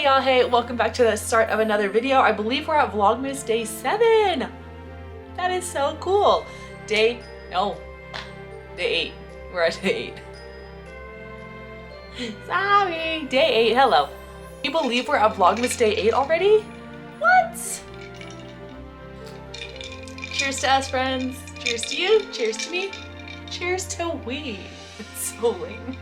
y'all, hey, welcome back to the start of another video. I believe we're at Vlogmas day 7. That is so cool. Day 8. We're at day 8. Sorry, day 8, hello. Can you believe we're at Vlogmas day 8 already? What? Cheers to us, friends. Cheers to you, cheers to me, cheers to we. It's so lame.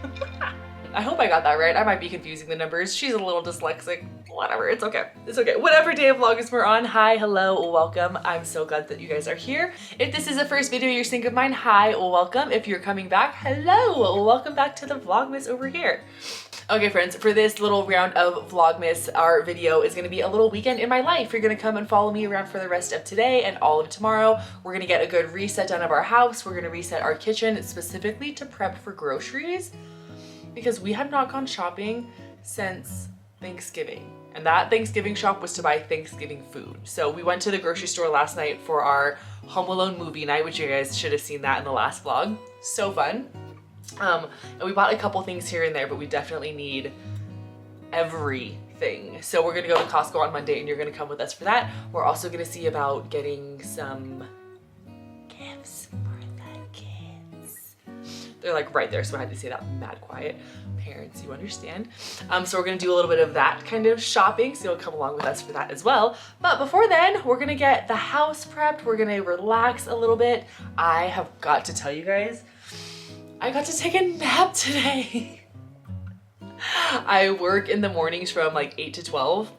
I hope I got that right. I might be confusing the numbers. She's a little dyslexic. Whatever, it's okay. It's okay. Whatever day of Vlogmas we're on, hi, hello, welcome. I'm so glad that you guys are here. If this is the first video you're seeing of mine, hi, welcome. If you're coming back, hello, welcome back to the Vlogmas over here. Okay, friends, for this little round of Vlogmas, our video is gonna be a little weekend in my life. You're gonna come and follow me around for the rest of today and all of tomorrow. We're gonna get a good reset done of our house. We're gonna reset our kitchen specifically to prep for groceries, because we have not gone shopping since Thanksgiving. And that Thanksgiving shop was to buy Thanksgiving food. So we went to the grocery store last night for our Home Alone movie night, which you guys should have seen that in the last vlog. So fun. And we bought a couple things here and there, but we definitely need everything. So we're gonna go to Costco on Monday and you're gonna come with us for that. We're also gonna see about getting some gifts for the kids. They're like right there, so I had to say that mad quiet. Parents, you understand. So we're gonna do a little bit of that kind of shopping, so you'll come along with us for that as well. But before then, we're gonna get the house prepped. We're gonna relax a little bit. I have got to tell you guys, I got to take a nap today. I work in the mornings from like 8 to 12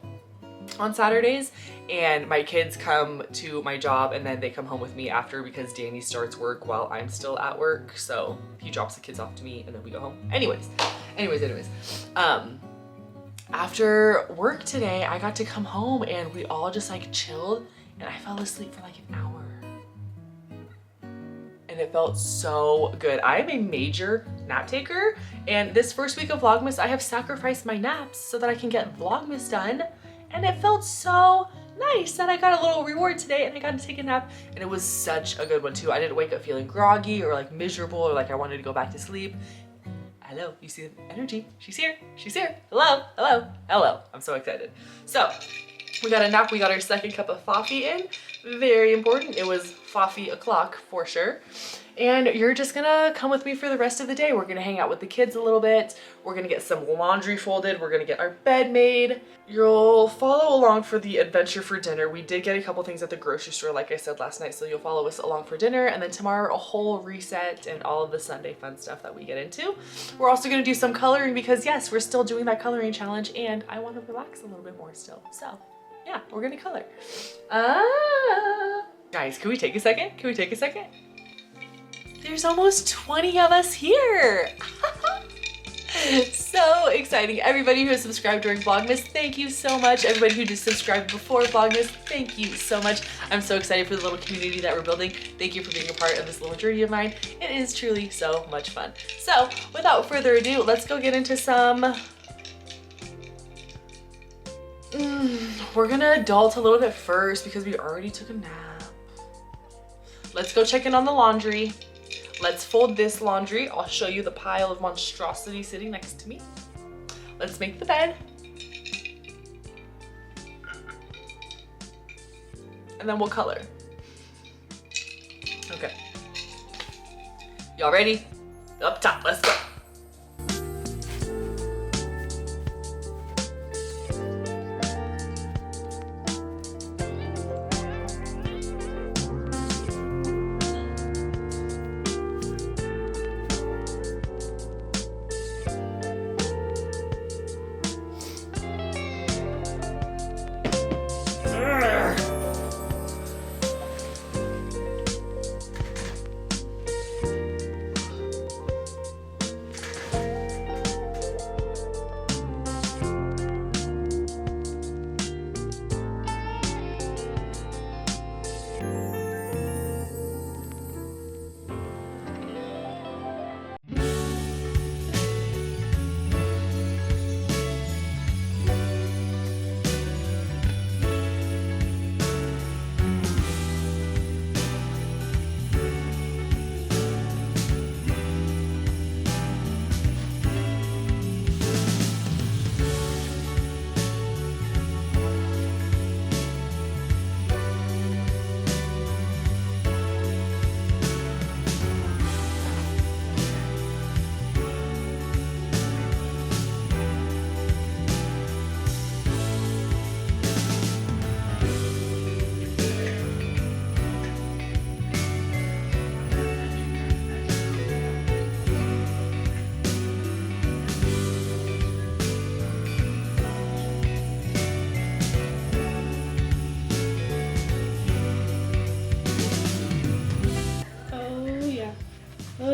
on Saturdays, and my kids come to my job and then they come home with me after, because Danny starts work while I'm still at work. So he drops the kids off to me and then we go home. Anyways. After work today, I got to come home and we all just like chilled, and I fell asleep for like an hour. And it felt so good. I am a major nap taker, and this first week of Vlogmas, I have sacrificed my naps so that I can get Vlogmas done. And it felt so nice that I got a little reward today and I got to take a nap, and it was such a good one too. I didn't wake up feeling groggy or like miserable or like I wanted to go back to sleep. Hello, you see the energy? She's here, she's here. Hello, hello, hello. I'm so excited. So we got a nap, we got our second cup of foffee in. Very important. It was foffee o'clock for sure. And you're just gonna come with me for the rest of the day. We're gonna hang out with the kids a little bit. We're gonna get some laundry folded. We're gonna get our bed made. You'll follow along for the adventure for dinner. We did get a couple things at the grocery store, like I said last night, so you'll follow us along for dinner. And then tomorrow, a whole reset and all of the Sunday fun stuff that we get into. We're also gonna do some coloring because yes, we're still doing that coloring challenge and I wanna relax a little bit more still. So yeah, we're gonna color. Guys, can we take a second? Can we take a second? There's almost 20 of us here. So exciting. Everybody who has subscribed during Vlogmas, thank you so much. Everybody who just subscribed before Vlogmas, thank you so much. I'm so excited for the little community that we're building. Thank you for being a part of this little journey of mine. It is truly so much fun. So without further ado, let's go get into some... We're gonna adult a little bit first because we already took a nap. Let's go check in on the laundry. Let's fold this laundry. I'll show you the pile of monstrosity sitting next to me. Let's make the bed. And then we'll color. Okay. Y'all ready? Up top, let's go.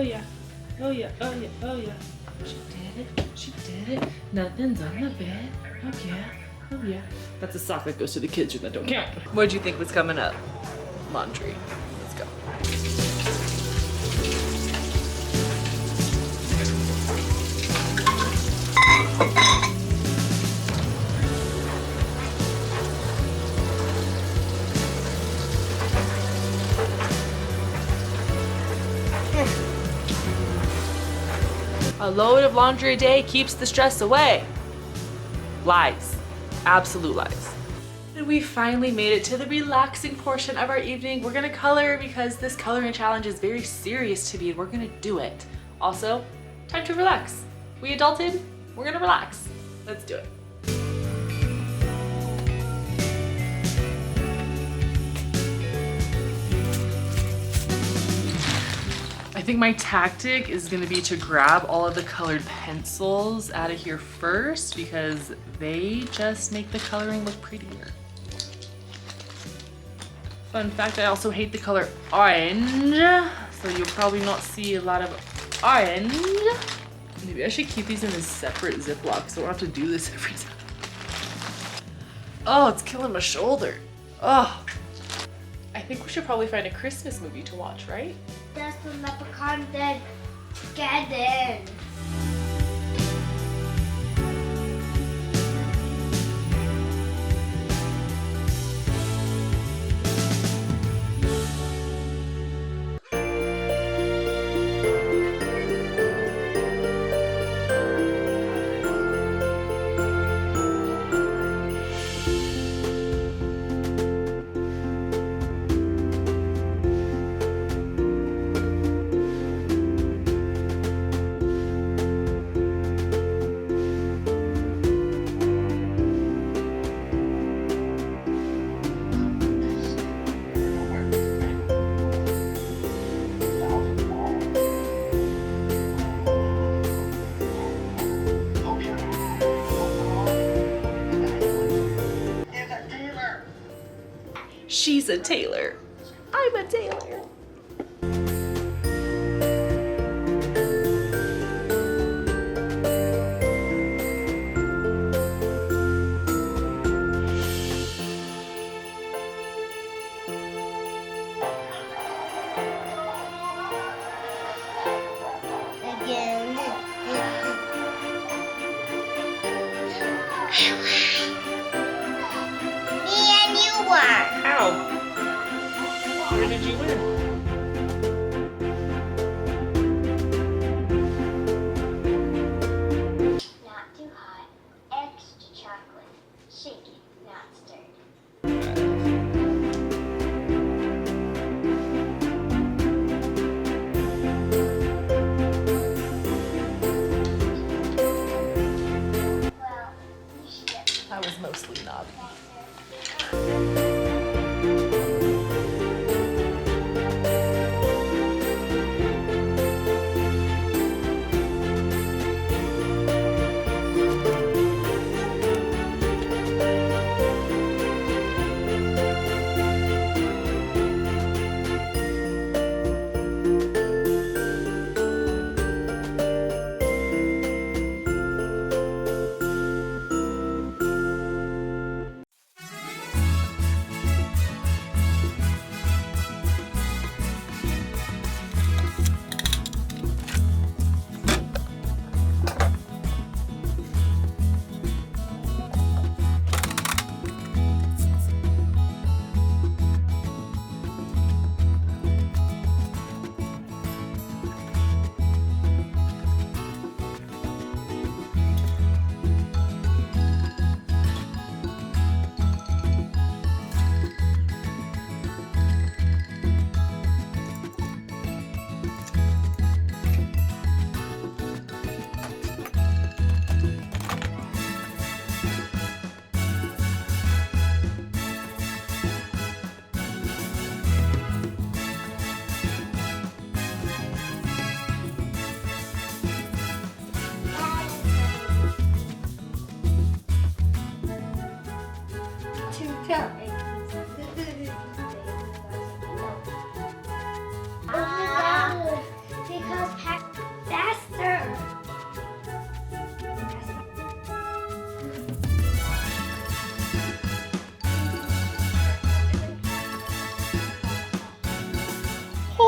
yeah. Oh yeah, oh yeah, oh yeah. She did it, she did it. Nothing's on the bed. Oh yeah, oh yeah. That's a sock that goes to the kids' room that don't count. What'd you think was coming up? Laundry. Let's go. A load of laundry a day keeps the stress away. Lies. Absolute lies. And we finally made it to the relaxing portion of our evening. We're gonna color because this coloring challenge is very serious to me and we're gonna do it. Also, time to relax. We adulted, we're gonna relax. Let's do it. I think my tactic is gonna be to grab all of the colored pencils out of here first because they just make the coloring look prettier. Fun fact, I also hate the color orange, so you'll probably not see a lot of orange. Maybe I should keep these in a separate Ziploc so I don't have to do this every time. Oh, it's killing my shoulder. Oh. I think we should probably find a Christmas movie to watch, right? That's the leprechaun dead. Get in. She's a tailor. I'm a tailor. Again. Me and you won. Ow. Where did you win? Not too hot. Extra chocolate. Shaky, not stirred. Well, you should get I was mostly Nav'ee.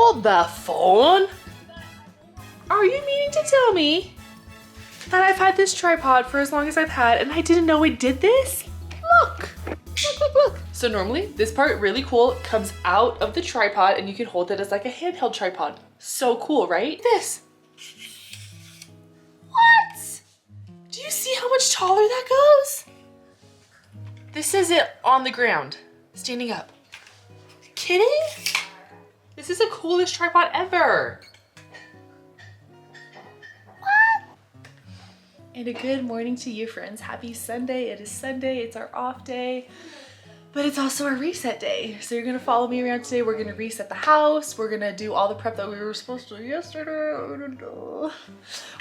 hold the phone? Are you meaning to tell me that I've had this tripod for as long as I've had and I didn't know it did this? Look, look, look, look. So normally this part, really cool, comes out of the tripod and you can hold it as like a handheld tripod. So cool, right? This. What? Do you see how much taller that goes? This is it on the ground, standing up. Kidding? This is the coolest tripod ever. What? And a good morning to you, friends. Happy Sunday. It is Sunday, it's our off day, but it's also our reset day. So you're gonna follow me around today. We're gonna reset the house. We're gonna do all the prep that we were supposed to do yesterday.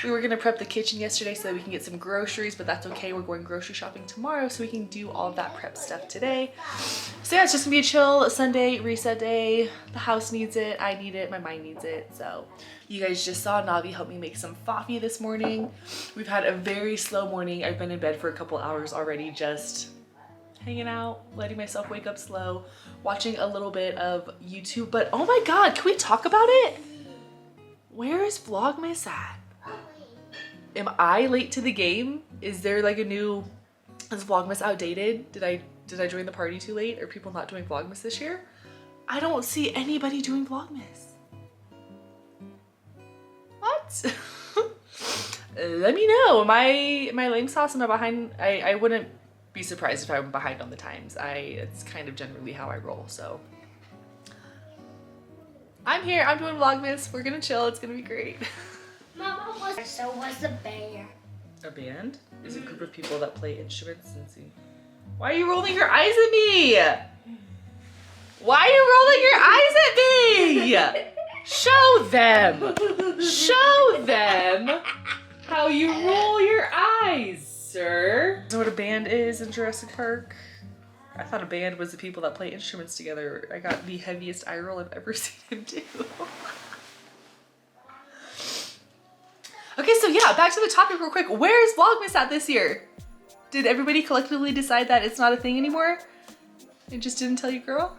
We were gonna prep the kitchen yesterday so that we can get some groceries, but that's okay. We're going grocery shopping tomorrow, so we can do all of that prep stuff today. So yeah, it's just gonna be a chill Sunday reset day. The house needs it, I need it, my mind needs it. So you guys just saw Nav'ee help me make some foffee this morning. We've had a very slow morning. I've been in bed for a couple hours already, just hanging out, letting myself wake up slow, watching a little bit of YouTube. But oh my God, can we talk about it? Where is Vlogmas at? Am I late to the game? Is there like a new, is Vlogmas outdated? Did I join the party too late? Are people not doing Vlogmas this year? I don't see anybody doing Vlogmas. What? Let me know. Am I lame sauce? Am I behind? I wouldn't be surprised if I'm behind on the times. It's kind of generally how I roll, so. I'm here, I'm doing Vlogmas. We're gonna chill, it's gonna be great. Mama so was the band. A band is a group of people that play instruments and sing. Why are you rolling your eyes at me? Why are you rolling your eyes at me? Show them. Show them how you roll your eyes, sir. You know what a band is in Jurassic Park? I thought a band was the people that play instruments together. I got the heaviest eye roll I've ever seen him do. Okay, so yeah, back to the topic real quick. Where is Vlogmas at this year? Did everybody collectively decide that it's not a thing anymore? It just didn't tell you, girl?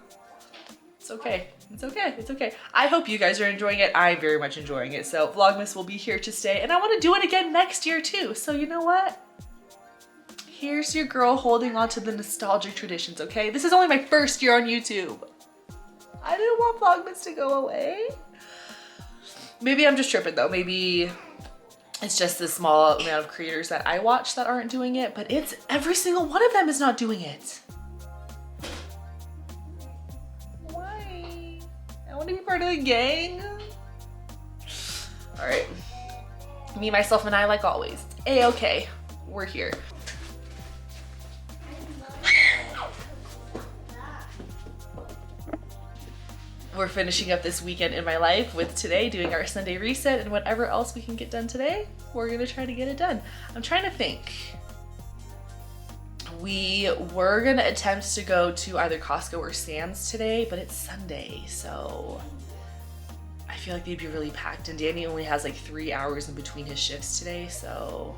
It's okay. It's okay. It's okay. I hope you guys are enjoying it. I'm very much enjoying it. So Vlogmas will be here to stay, and I want to do it again next year too. So you know what? Here's your girl holding on to the nostalgic traditions, okay? This is only my first year on YouTube. I didn't want Vlogmas to go away. Maybe I'm just tripping though. Maybe it's just the small amount of creators that I watch that aren't doing it, but it's every single one of them is not doing it. Why? I want to be part of the gang. All right. Me, myself, and I, like always. A-okay. We're here. We're finishing up this weekend in my life with today doing our Sunday reset, and whatever else we can get done today, we're gonna try to get it done. I'm trying to think. We were gonna attempt to go to either Costco or Sam's today, but it's Sunday, so I feel like they'd be really packed, and Danny only has like 3 hours in between his shifts today, so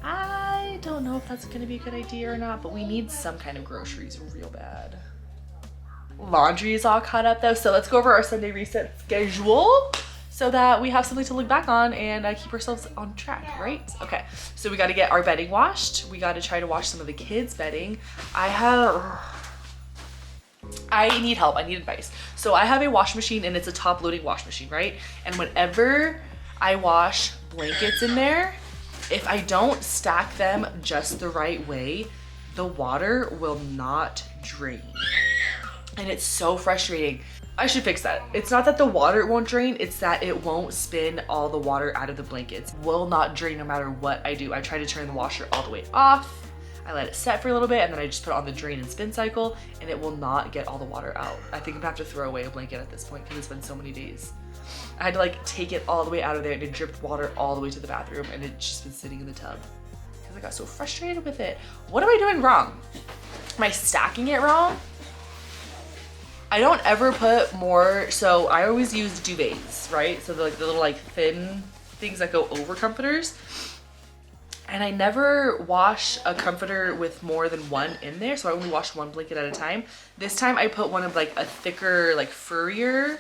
I don't know if that's gonna be a good idea or not, but we need some kind of groceries real bad. Laundry is all caught up though, so let's go over our Sunday reset schedule so that we have something to look back on and keep ourselves on track, right? Okay, so we got to get our bedding washed. We got to try to wash some of the kids' bedding. I need help, I need advice. So I have a wash machine, and it's a top loading wash machine, right? And whenever I wash blankets in there, if I don't stack them just the right way, the water will not drain. And it's so frustrating. I should fix that. It's not that the water won't drain, it's that it won't spin all the water out of the blankets. It will not drain no matter what I do. I try to turn the washer all the way off. I let it set for a little bit, and then I just put it on the drain and spin cycle, and it will not get all the water out. I think I'm gonna have to throw away a blanket at this point because it's been so many days. I had to like take it all the way out of there, and it dripped water all the way to the bathroom, and it's just been sitting in the tub because I got so frustrated with it. What am I doing wrong? Am I stacking it wrong? I don't ever put more, so I always use duvets, right? So the little like thin things that go over comforters. And I never wash a comforter with more than one in there, so I only wash one blanket at a time. This time I put one of like a thicker, like furrier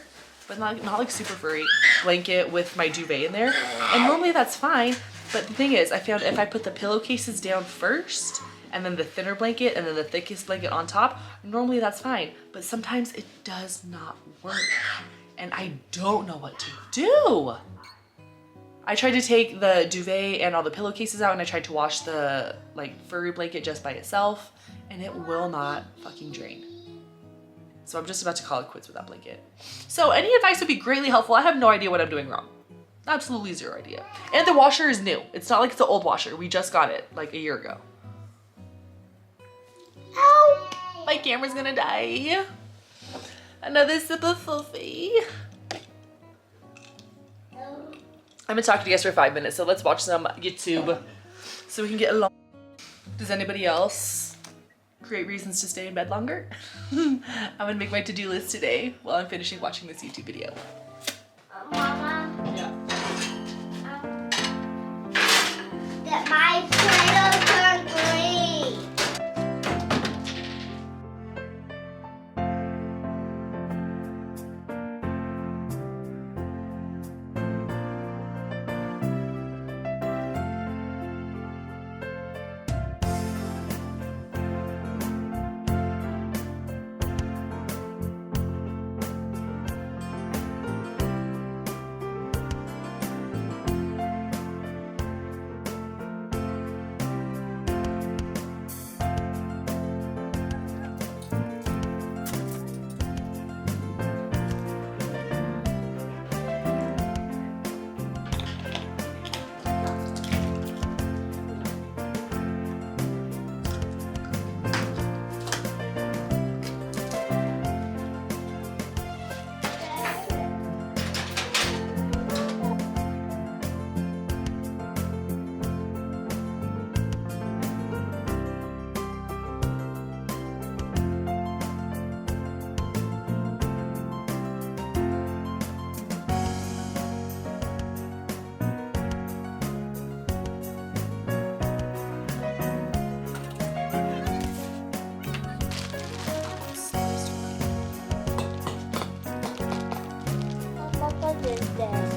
but not like super furry blanket with my duvet in there. And normally that's fine, but the thing is, I found if I put the pillowcases down first and then the thinner blanket and then the thickest blanket on top, normally that's fine, but sometimes it does not work and I don't know what to do. I tried to take the duvet and all the pillowcases out and I tried to wash the like furry blanket just by itself and it will not fucking drain. So I'm just about to call it quits with that blanket. So any advice would be greatly helpful. I have no idea what I'm doing wrong. Absolutely zero idea. And the washer is new. It's not like it's an old washer. We just got it like a year ago. Help! My camera's gonna die. Another sip of foffee. I've been talking to you guys for 5 minutes, so let's watch some YouTube so we can get along. Does anybody else create reasons to stay in bed longer? I'm gonna make my to-do list today while I'm finishing watching this YouTube video. Mama, Yeah. that my Play-Doh turned green. What is this? Dad.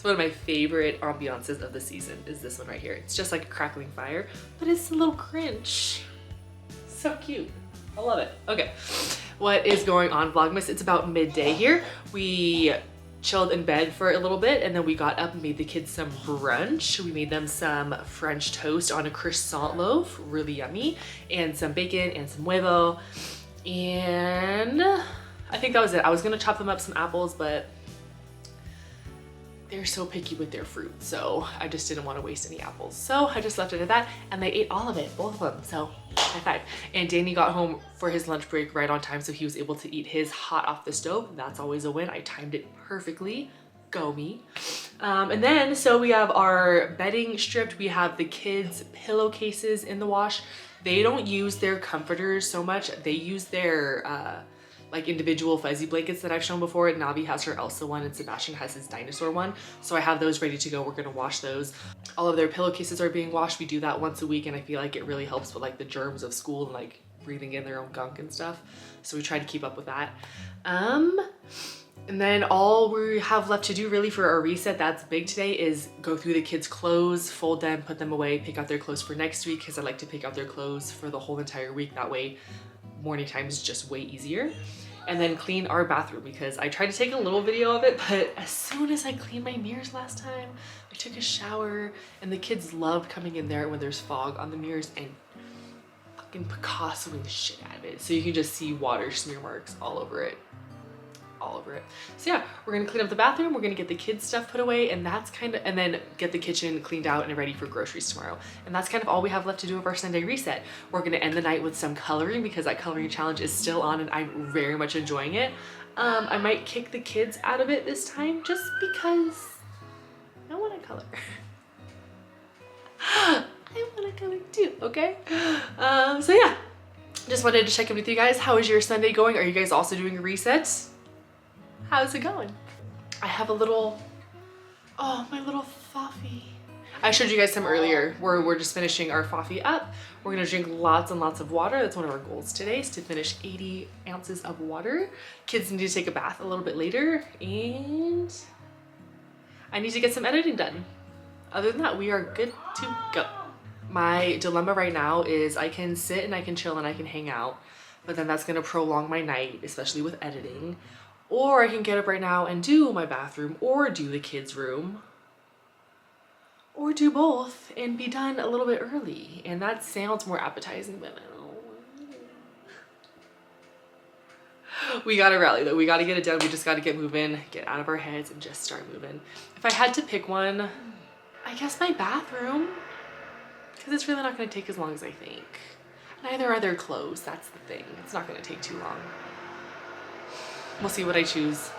one of my favorite ambiances of the season is this one right here. It's just like a crackling fire, but it's a little Grinch. So cute. I love it. Okay, what is going on, Vlogmas? It's about midday here. We chilled in bed for a little bit and then we got up and made the kids some brunch. We made them some French toast on a croissant loaf, really yummy, and some bacon and some huevo. And I think that was it. I was gonna chop them up some apples, but they're so picky with their fruit, so I just didn't want to waste any apples. So I just left it at that, and they ate all of it, both of them, so high five. And Danny got home for his lunch break right on time, so he was able to eat his hot off the stove. That's always a win. I timed it perfectly. Go me. And then, so we have our bedding stripped. We have the kids' pillowcases in the wash. They don't use their comforters so much. They use their like individual fuzzy blankets that I've shown before. Nav'ee has her Elsa one and Sebastian has his dinosaur one. So I have those ready to go. We're gonna wash those. All of their pillowcases are being washed. We do that once a week and I feel like it really helps with like the germs of school and like breathing in their own gunk and stuff. So we try to keep up with that. And then all we have left to do really for our reset that's big today is go through the kids' clothes, fold them, put them away, pick out their clothes for next week because I like to pick out their clothes for the whole entire week. That way morning time is just way easier. And then clean our bathroom because I tried to take a little video of it, but as soon as I cleaned my mirrors last time, I took a shower and the kids love coming in there when there's fog on the mirrors and fucking Picassoing the shit out of it. So you can just see water smear marks all over it. All over it. So yeah, we're gonna clean up the bathroom, we're gonna get the kids' stuff put away, and that's kind of, and then get the kitchen cleaned out and ready for groceries tomorrow. And that's kind of all we have left to do of our Sunday reset. We're gonna end the night with some coloring because that coloring challenge is still on and I'm very much enjoying it. I might kick the kids out of it this time just because I wanna color. I wanna color too, okay? So yeah, just wanted to check in with you guys. How is your Sunday going? Are you guys also doing a reset? How's it going? I have a little, oh, my little foffee. I showed you guys some earlier where we're just finishing our foffee up. We're gonna drink lots and lots of water. That's one of our goals today is to finish 80 ounces of water. Kids need to take a bath a little bit later and I need to get some editing done. Other than that, we are good to go. My dilemma right now is I can sit and I can chill and I can hang out, but then that's gonna prolong my night, especially with editing. Or I can get up right now and do my bathroom or do the kids' room or do both and be done a little bit early. And that sounds more appetizing, but I don't know. We gotta rally though. We gotta get it done. We just gotta get moving, get out of our heads and just start moving. If I had to pick one, I guess my bathroom, because it's really not gonna take as long as I think. Neither are their clothes, that's the thing. It's not gonna take too long. We'll see what I choose.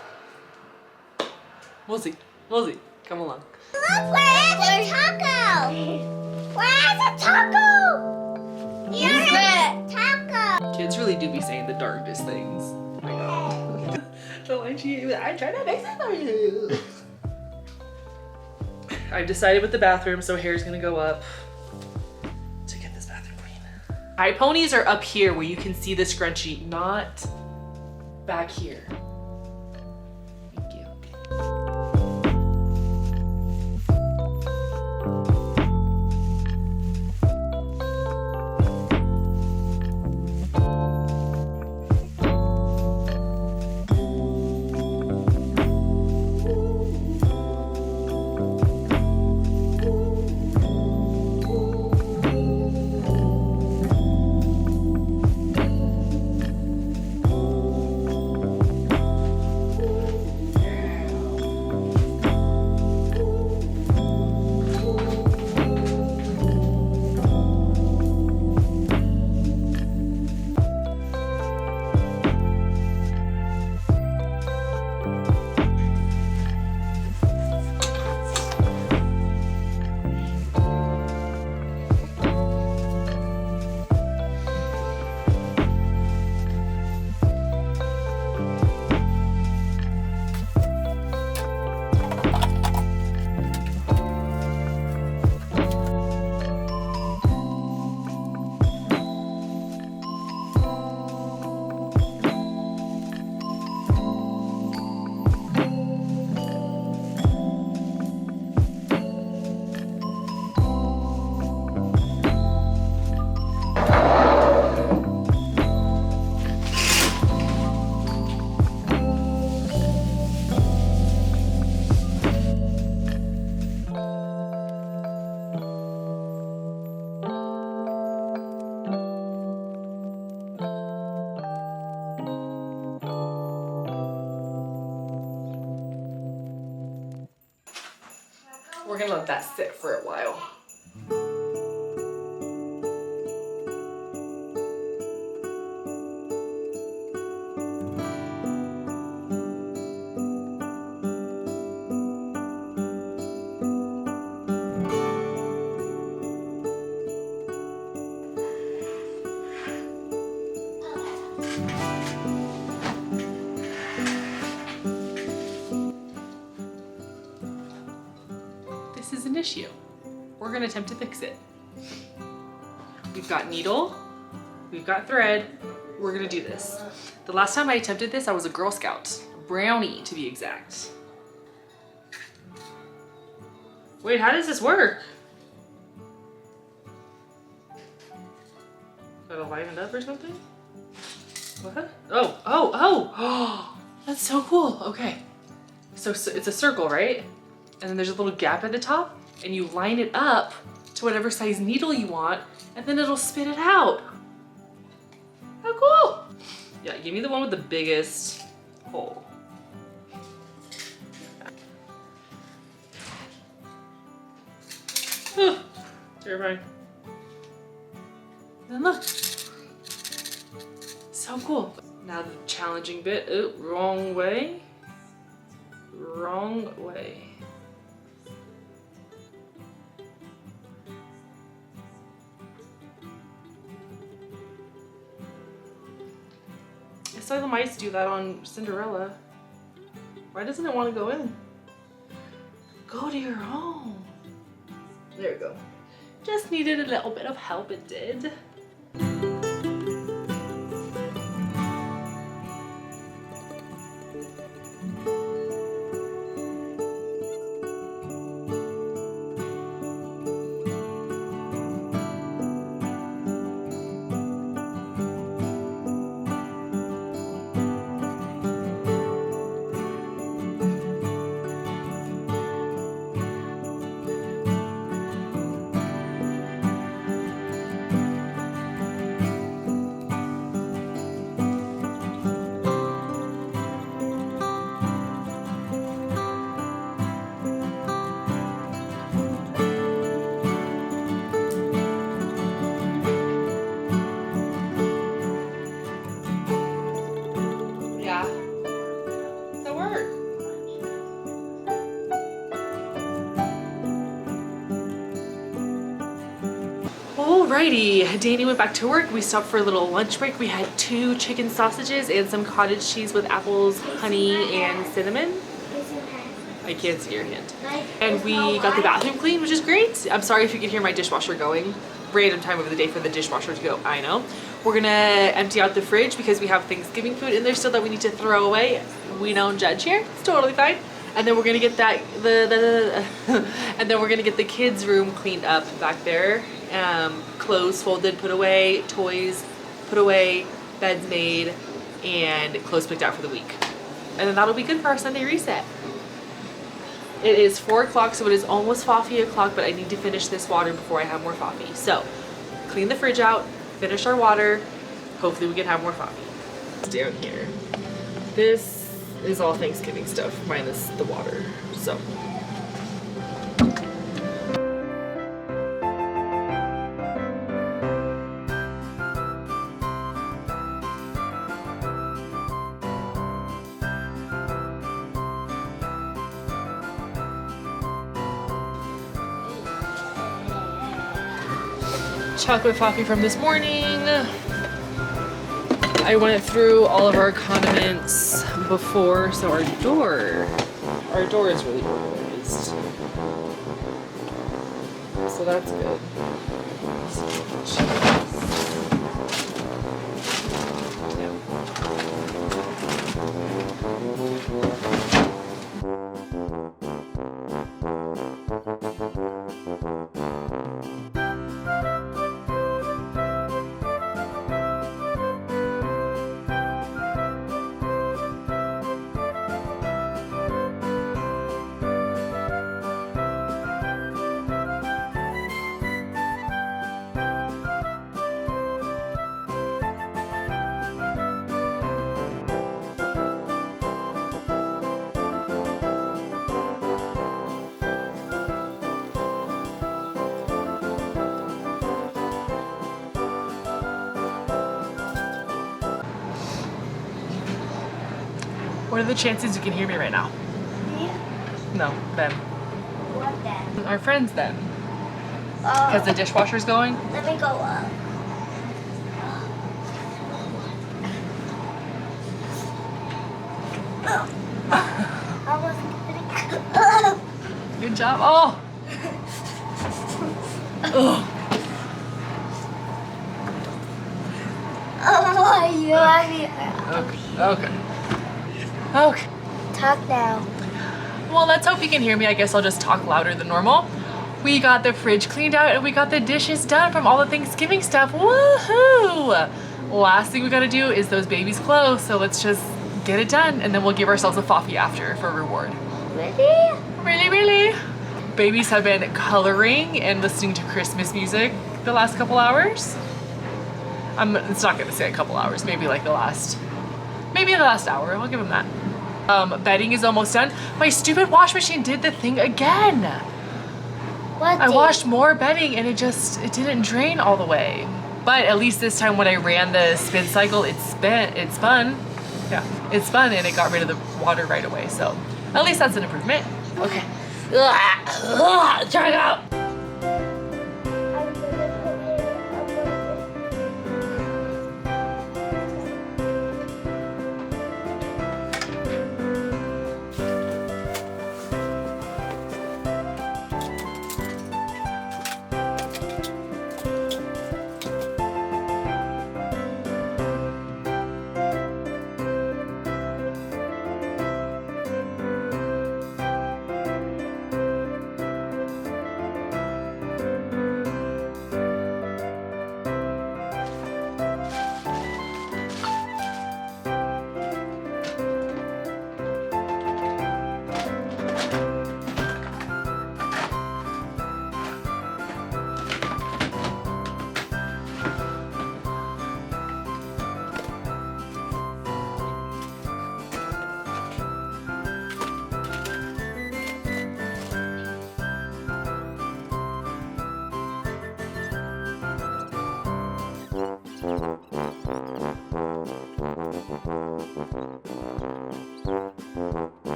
We'll see. We'll see. Come along. Look, where's a taco? Where's a taco? Here's a taco. Kids really do be saying the darndest things. I know. So I try to make that for you. I've decided with the bathroom, so hair's gonna go up to get this bathroom clean. My ponies are up here where you can see the scrunchie, not back here. Thank you. let that sit for a while. This is an issue. We're gonna attempt to fix it. We've got needle, we've got thread, we're gonna do this. The last time I attempted this, I was a Girl Scout, brownie to be exact. Wait, how does this work? Gotta line it up or something? What? Oh, that's so cool, okay. So it's a circle, right? And then there's a little gap at the top and you line it up to whatever size needle you want and then it'll spit it out. How cool. Yeah, give me the one with the biggest hole. Terrifying. And look, so cool. Now the challenging bit, oh, wrong way. Wrong way. I saw the mice do that on Cinderella. Why doesn't it want to go in? Go to your home. There we go. Just needed a little bit of help, it did. Alrighty, Danny went back to work. We stopped for a little lunch break. We had 2 chicken sausages and some cottage cheese with apples, honey, and cinnamon. I can't see your hand. And we got the bathroom clean, which is great. I'm sorry if you can hear my dishwasher going. Random time of the day for the dishwasher to go, I know. We're gonna empty out the fridge because we have Thanksgiving food in there still that we need to throw away. We don't judge here, it's totally fine. And then we're gonna get that, and then we're gonna get the kids' room cleaned up back there. Clothes folded, put away, toys put away, beds made, and clothes picked out for the week. And then that'll be good for our Sunday reset. It is 4 o'clock, so it is almost foffee o'clock, but I need to finish this water before I have more foffee. So, clean the fridge out, finish our water, hopefully we can have more foffee. Down here. This is all Thanksgiving stuff, minus the water, so. Chocolate foffee from this morning. I went through all of our condiments before, so our door is really organized. So that's good. What are the chances you can hear me right now? Me? No, them. What then? Our friends then. Oh, Because the dishwasher's going. let me go up. I was getting Good job. Oh! Ugh. Oh my, you have me. Okay. Okay. Talk now. Well, let's hope you can hear me. I guess I'll just talk louder than normal. We got the fridge cleaned out and we got the dishes done from all the Thanksgiving stuff. Woohoo! Last thing we gotta do is those babies' clothes, so let's just get it done and then we'll give ourselves a foffee after for reward. Really? Really? Babies have been coloring and listening to Christmas music the last couple hours. It's not gonna say a couple hours, maybe the last hour. I'll give them that. Bedding is almost done. My stupid wash machine did the thing again. What? I washed more bedding and it didn't drain all the way. But at least this time when I ran the spin cycle, it spun. Yeah, it spun and it got rid of the water right away. So at least that's an improvement. Okay. Try it out.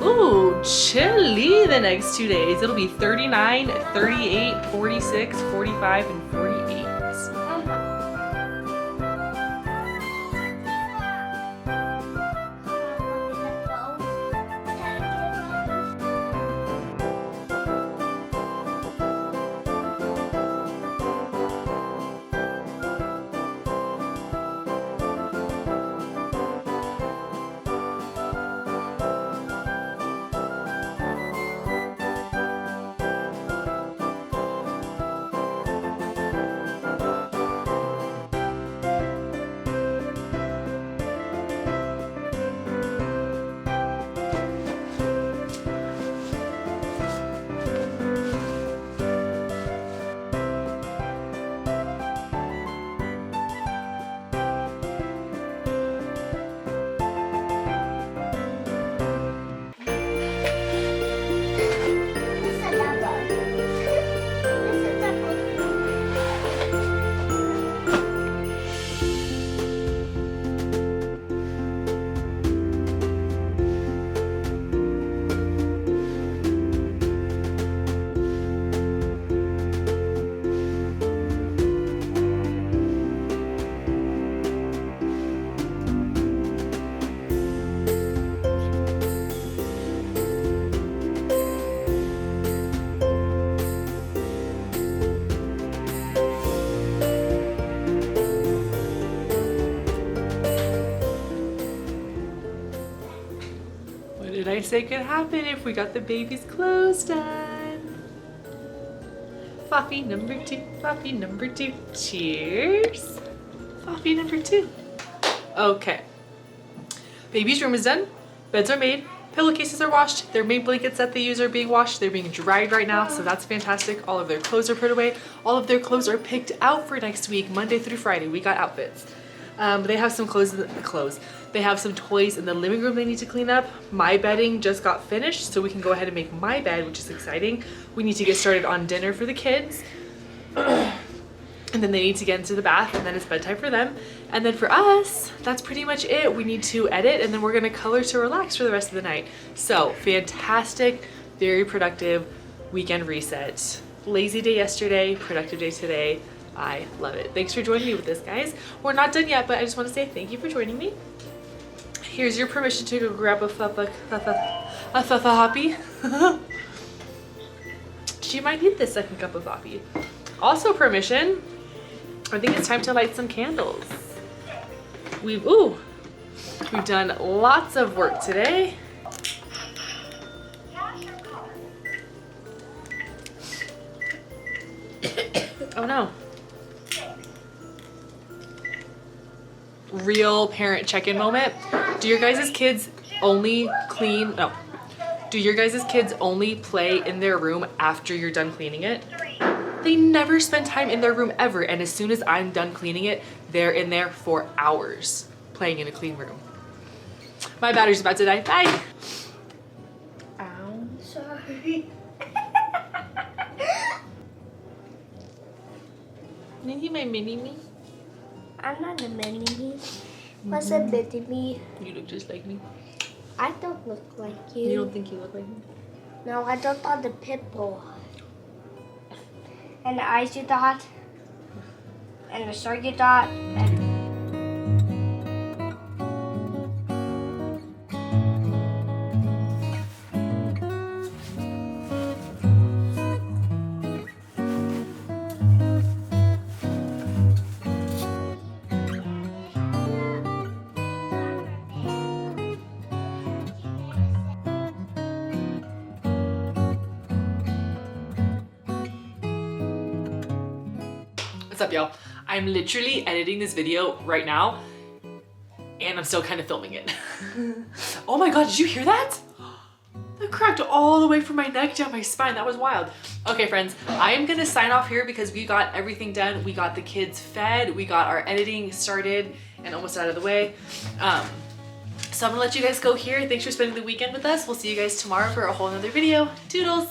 Ooh, chilly the next 2 days. It'll be 39, 38, 46, 45, and 48. What did I say could happen if we got the baby's clothes done? Foffee number two, foffee number two. Cheers. Foffee number two. Okay. Baby's room is done. Beds are made. Pillowcases are washed. Their main blankets that they use are being washed. They're being dried right now, so that's fantastic. All of their clothes are put away. All of their clothes are picked out for next week, Monday through Friday. We got outfits. They have some They have some toys in the living room they need to clean up. My bedding just got finished, so we can go ahead and make my bed, which is exciting. We need to get started on dinner for the kids. And then they need to get into the bath, and then it's bedtime for them. And then for us, that's pretty much it. We need to edit, and then we're gonna color to relax for the rest of the night. So fantastic, very productive weekend reset. Lazy day yesterday, productive day today. I love it. Thanks for joining me with this, guys. We're not done yet, but I just want to say thank you for joining me. Here's your permission to go grab a hoppy. She might need this second cup of coffee. Also permission, I think it's time to light some candles. We've done lots of work today. Oh no. Real parent check-in moment. Do your guys' kids only clean? No. Do your guys' kids only play in their room after you're done cleaning it? They never spend time in their room ever, and as soon as I'm done cleaning it, they're in there for hours playing in a clean room. My battery's about to die. Bye. I'm sorry. Maybe my mini me. I'm not a mini me. What's a bitty me? You look just like me. I don't look like you. You don't think you look like me? No, I don't want the pit bull. And the eyes you dot. And the shirt you dot. And What's up, y'all? I'm literally editing this video right now, and I'm still kind of filming it. Oh my god, did you hear that? That cracked all the way from my neck down my spine. That was wild. Okay, friends, I am gonna sign off here because we got everything done. We got the kids fed, we got our editing started and almost out of the way. So I'm gonna let you guys go here. Thanks for spending the weekend with us. We'll see you guys tomorrow for a whole nother video. Toodles!